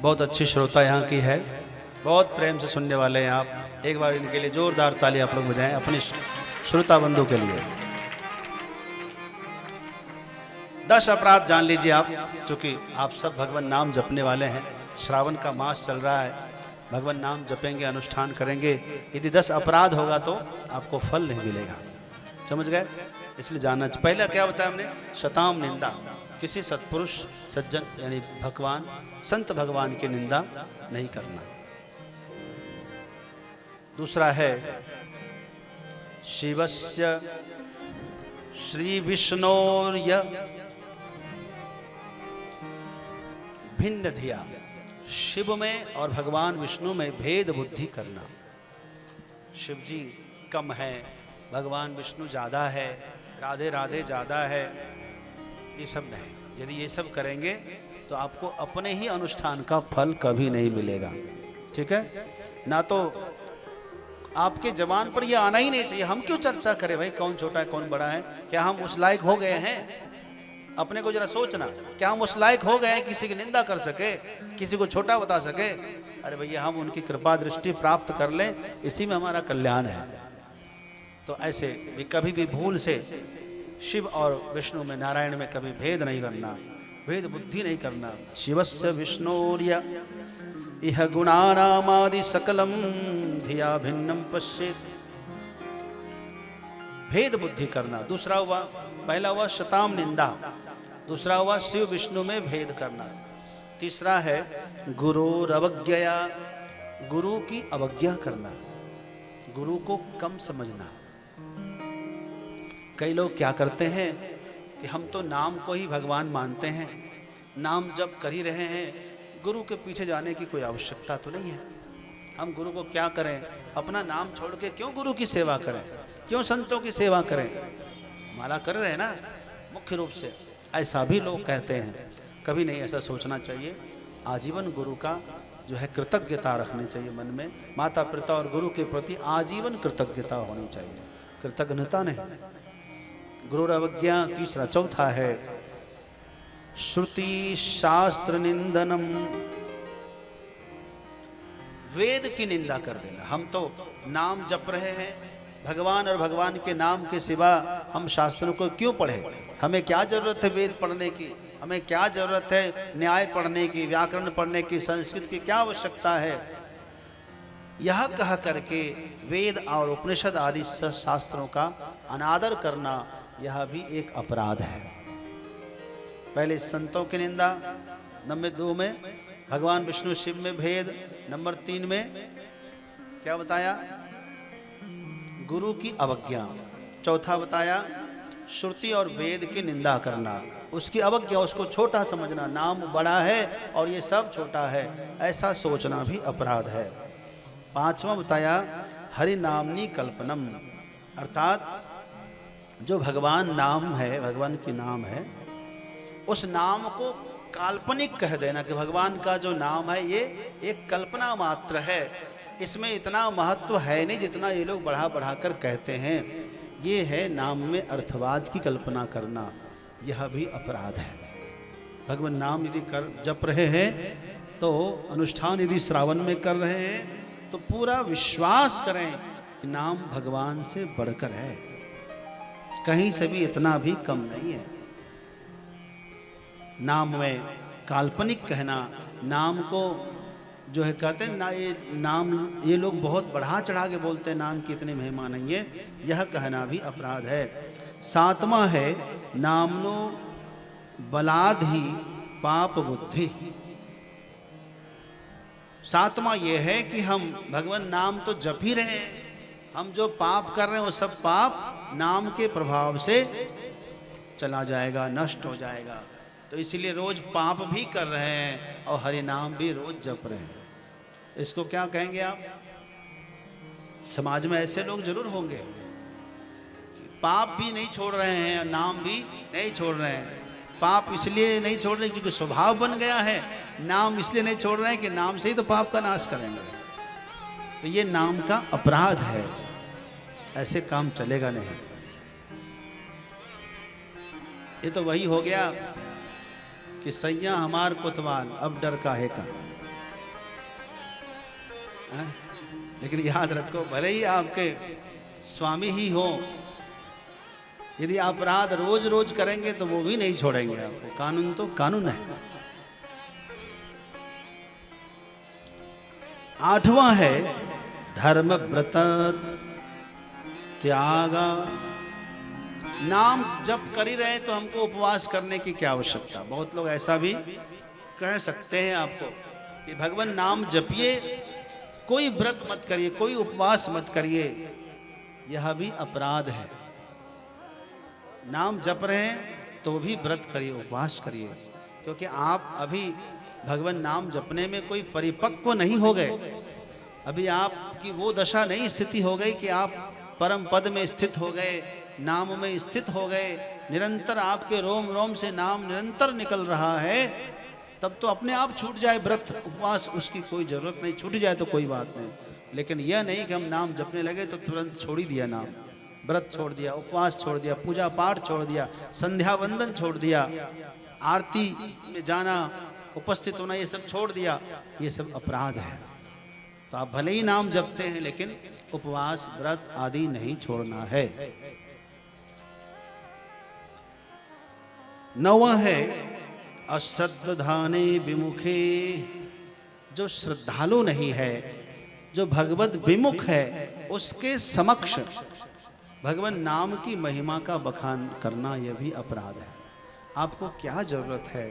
बहुत अच्छी श्रोता यहाँ की है, बहुत प्रेम से सुनने वाले हैं आप। एक बार इनके लिए जोरदार ताली आप लोग बजाएं अपने श्रोता बंधु के लिए। 10 अपराध जान लीजिए आप, क्योंकि आप सब भगवान नाम जपने वाले हैं। श्रावण का मास चल रहा है, भगवान नाम जपेंगे, अनुष्ठान करेंगे। यदि 10 अपराध होगा तो आपको फल नहीं मिलेगा, समझ गए? इसलिए जानना चाहिए। पहला क्या बताया हमने? शताम निंदा, किसी सत्पुरुष सज्जन यानी भगवान संत भगवान की निंदा नहीं करना। दूसरा है शिवस्य श्री विष्णोर्य भिन्न धिया, शिव में और भगवान विष्णु में भेद बुद्धि करना। शिव जी कम है, भगवान विष्णु ज़्यादा है, राधे राधे ज़्यादा है, ये सब नहीं। यदि ये सब करेंगे तो आपको अपने ही अनुष्ठान का फल कभी नहीं मिलेगा, ठीक है ना? तो आपके जबान पर ये आना ही नहीं चाहिए। हम क्यों चर्चा करें भाई, कौन छोटा है कौन बड़ा है? क्या हम उस लायक हो गए हैं? अपने को जरा सोचना, क्या हम उस लायक हो गए हैं किसी की निंदा कर सके, किसी को छोटा बता सके? अरे भैया, हम उनकी कृपा दृष्टि प्राप्त कर लें, इसी में हमारा कल्याण है। तो ऐसे भी कभी भी भूल से शिव और विष्णु में, नारायण में कभी भेद नहीं करना, भेद बुद्धि नहीं करना। शिवस्य विष्णोर्य इह गुणानामादि सकलम धिया भिन्नम पश्येत, भेद बुद्धि करना। दूसरा हुआ, पहला हुआ शताम निंदा, दूसरा हुआ शिव विष्णु में भेद करना। तीसरा है गुरुरवज्ञया, गुरु की अवज्ञा करना, गुरु को कम समझना। कई लोग क्या करते हैं कि हम तो नाम को ही भगवान मानते हैं, नाम जब कर ही रहे हैं, गुरु के पीछे जाने की कोई आवश्यकता तो नहीं है। हम गुरु को क्या करें? अपना नाम छोड़ के क्यों गुरु की सेवा करें, क्यों संतों की सेवा करें? माला कर रहे हैं ना मुख्य रूप से, ऐसा भी लोग कहते हैं। कभी नहीं ऐसा सोचना चाहिए। आजीवन गुरु का जो है कृतज्ञता रखनी चाहिए मन में। माता पिता और गुरु के प्रति आजीवन कृतज्ञता होनी चाहिए, कृतज्ञता नहीं। गुरु अवज्ञा तीसरा। चौथा है श्रुति शास्त्र निंदनम, वेद की निंदा कर देना। हम तो नाम जप रहे हैं, भगवान और भगवान के नाम के सिवा हम शास्त्रों को क्यों पढ़े? हमें क्या जरूरत है वेद पढ़ने की? हमें क्या जरूरत है न्याय पढ़ने की, व्याकरण पढ़ने की, संस्कृत की क्या आवश्यकता है? यह कह करके वेद और उपनिषद आदि शास्त्रों का अनादर करना, यह भी एक अपराध है। पहले संतों की निंदा, नंबर 2 में भगवान विष्णु शिव में भेद, नंबर 3 में क्या बताया? गुरु की अवज्ञा। चौथा बताया श्रुति और वेद की निंदा करना, उसकी अवज्ञा, उसको छोटा समझना। नाम बड़ा है और ये सब छोटा है, ऐसा सोचना भी अपराध है। 5वां बताया हरि नामनी कल्पनम, अर्थात जो भगवान नाम है, भगवान की नाम है, उस नाम को काल्पनिक कह देना कि भगवान का जो नाम है ये एक कल्पना मात्र है, इसमें इतना महत्व है नहीं जितना ये लोग बढ़ा बढ़ा कर कहते हैं। ये है नाम में अर्थवाद की कल्पना करना, यह भी अपराध है। भगवान नाम यदि जप रहे हैं तो अनुष्ठान यदि श्रावण में कर रहे हैं तो पूरा विश्वास करें कि नाम भगवान से बढ़कर है, कहीं से भी इतना भी कम नहीं है। नाम में काल्पनिक कहना, नाम को जो है कहते हैं ना, ये नाम ये लोग बहुत बढ़ा चढ़ा के बोलते हैं, नाम की इतनी महिमा नहीं है, यह कहना भी अपराध है। 7वां है नामनो बलाद ही पाप बुद्धि। 7वां ये है कि हम भगवान नाम तो जप ही रहे हैं, हम जो पाप कर रहे हैं वो सब पाप नाम के प्रभाव से चला जाएगा, नष्ट हो जाएगा। तो इसीलिए रोज पाप भी कर रहे हैं और हरि नाम भी रोज जप रहे हैं। इसको क्या कहेंगे आप? समाज में ऐसे लोग जरूर होंगे, पाप भी नहीं छोड़ रहे हैं और नाम भी नहीं छोड़ रहे हैं। पाप इसलिए नहीं छोड़ रहे क्योंकि स्वभाव बन गया है, नाम इसलिए नहीं छोड़ रहे हैं कि नाम से ही तो पाप का नाश करेंगे। तो ये नाम का अपराध है, ऐसे काम चलेगा नहीं। ये तो वही हो गया कि सैया हमार कोतवाल अब डर काहे का। हैं? लेकिन याद रखो, भले ही आपके स्वामी ही हो, यदि अपराध रोज रोज करेंगे तो वो भी नहीं छोड़ेंगे आपको। कानून तो कानून है। 8वां है धर्म व्रत त्यागा। नाम जप कर ही रहे तो हमको उपवास करने की क्या आवश्यकता। बहुत लोग ऐसा भी कह सकते हैं आपको कि भगवान नाम जपिए, कोई व्रत मत करिए, कोई उपवास मत करिए। यह भी अपराध है। नाम जप रहे हैं तो भी व्रत करिए, उपवास करिए, क्योंकि आप अभी भगवान नाम जपने में कोई परिपक्व नहीं हो गए। अभी आपकी वो दशा नहीं स्थिति हो गई कि आप परम पद में स्थित हो गए, नाम में स्थित हो गए, निरंतर आपके रोम रोम से नाम निरंतर निकल रहा है। तब तो अपने आप छूट जाए व्रत उपवास, उसकी कोई जरूरत नहीं। छूट जाए तो कोई बात नहीं, लेकिन यह नहीं कि हम नाम जपने लगे तो तुरंत छोड़ ही दिया नाम, व्रत छोड़ दिया, उपवास छोड़ दिया, पूजा पाठ छोड़ दिया, संध्या वंदन छोड़ दिया, आरती में जाना, उपस्थित होना, ये सब छोड़ दिया। ये सब अपराध है। तो आप भले ही नाम जपते हैं लेकिन उपवास व्रत आदि नहीं छोड़ना है। 9वां है अश्रद्धाने विमुखे। जो श्रद्धालु नहीं है, जो भगवत विमुख है, उसके समक्ष भगवान नाम की महिमा का बखान करना यह भी अपराध है। आपको क्या जरूरत है?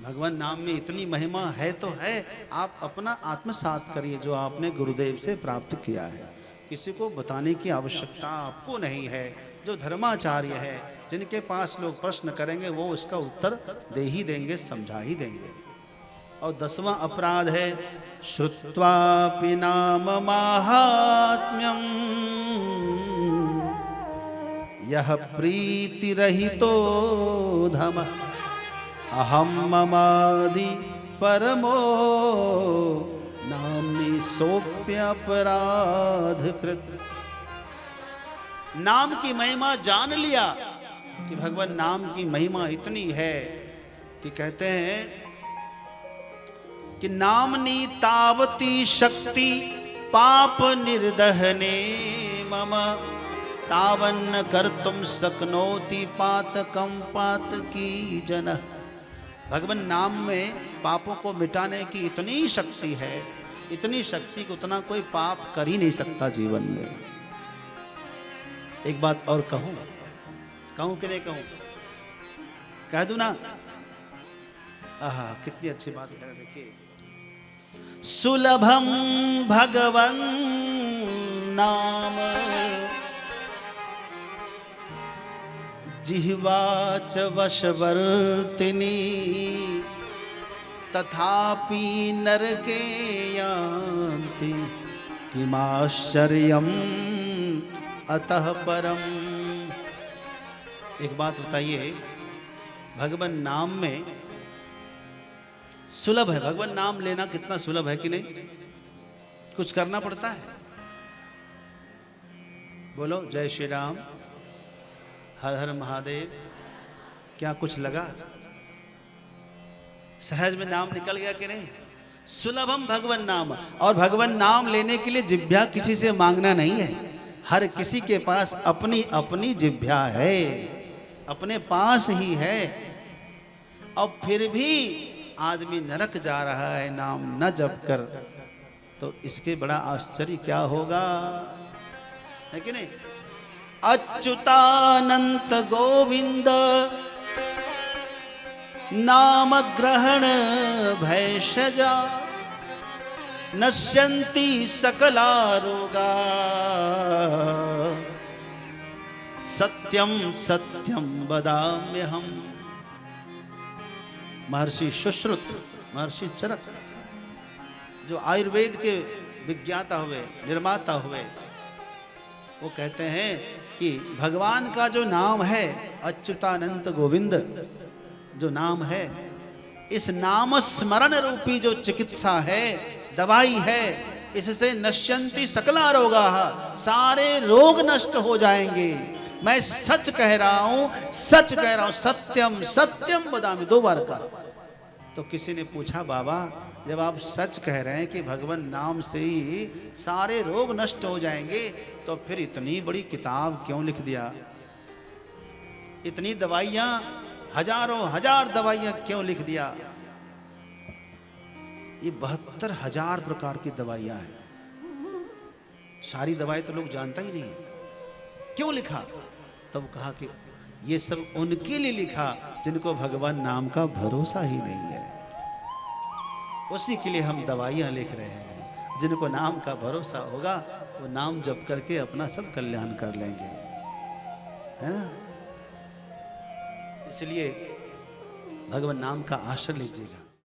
भगवान नाम में इतनी महिमा है तो है, आप अपना आत्मसात करिए जो आपने गुरुदेव से प्राप्त किया है। किसी को बताने की आवश्यकता आपको नहीं है। जो धर्माचार्य है, जिनके पास लोग प्रश्न करेंगे, वो उसका उत्तर दे ही देंगे, समझा ही देंगे। और 10वां अपराध है श्रुत्वापि नाम माहात्म्यम यह प्रीति रहितो धम अहम ममादि परमो नाम्नि सोप्य अपराध कृत। नाम की महिमा जान लिया कि भगवान नाम की महिमा इतनी है कि कहते हैं कि नामनी तावती शक्ति पाप निर्दहने मम तावन्न कर्तुम शक्नोति पातकम पातकी जन। भगवान नाम में पापों को मिटाने की इतनी शक्ति है, इतनी शक्ति को उतना कोई पाप कर ही नहीं सकता जीवन में। एक बात और कहूं कि नहीं कहूं? कह दूं ना? आहा, कितनी अच्छी बात कह रहे। देखिए, सुलभम भगवन नाम जिह्वाच वशवर्तिनी तथापि नरके यान्ति किमाश्चर्यम् अतः परम। एक बात बताइए, भगवान नाम में सुलभ है। भगवान नाम लेना कितना सुलभ है कि नहीं? कुछ करना पड़ता है? बोलो जय श्री राम, हर हर महादेव। क्या कुछ लगा? सहज में नाम निकल गया कि नहीं? सुलभम भगवान नाम। और भगवान नाम लेने के लिए जिभ्या किसी से मांगना नहीं है। हर किसी के पास अपनी अपनी जिभ्या है, अपने पास ही है। और फिर भी आदमी नरक जा रहा है नाम न जप कर, तो इसके बड़ा आश्चर्य क्या होगा, है कि नहीं? अच्युतानंत गोविंद नाम ग्रहण भैषजा नश्यन्ति सकला रोगा सत्यम सत्यम वदाम्यहम्। महर्षि सुश्रुत, महर्षि चरक, जो आयुर्वेद के विज्ञाता हुए, निर्माता हुए, वो कहते हैं कि भगवान का जो नाम है अच्युतानंत गोविंद जो नाम है, इस नाम स्मरण रूपी जो चिकित्सा है, दवाई है, इससे नश्यन्ति सकला रोगा, सारे रोग नष्ट हो जाएंगे। मैं सच कह रहा हूं, सच कह रहा हूं, सत्यम सत्यम बदामी। 2 बार का तो किसी ने पूछा, बाबा जब आप सच कह रहे हैं कि भगवान नाम से ही सारे रोग नष्ट हो जाएंगे, तो फिर इतनी बड़ी किताब क्यों लिख दिया? इतनी दवाइयां, हजारों हजार दवाइयां क्यों लिख दिया? ये 72,000 प्रकार की दवाइयां हैं। सारी दवाई तो लोग जानता ही नहीं है, क्यों लिखा? तब कहा कि ये सब उनके लिए लिखा जिनको भगवान नाम का भरोसा ही नहीं है। उसी के लिए हम दवाइयां लिख रहे हैं। जिनको नाम का भरोसा होगा वो नाम जप करके अपना सब कल्याण कर लेंगे, है ना? इसलिए भगवान नाम का आश्रय लीजिएगा।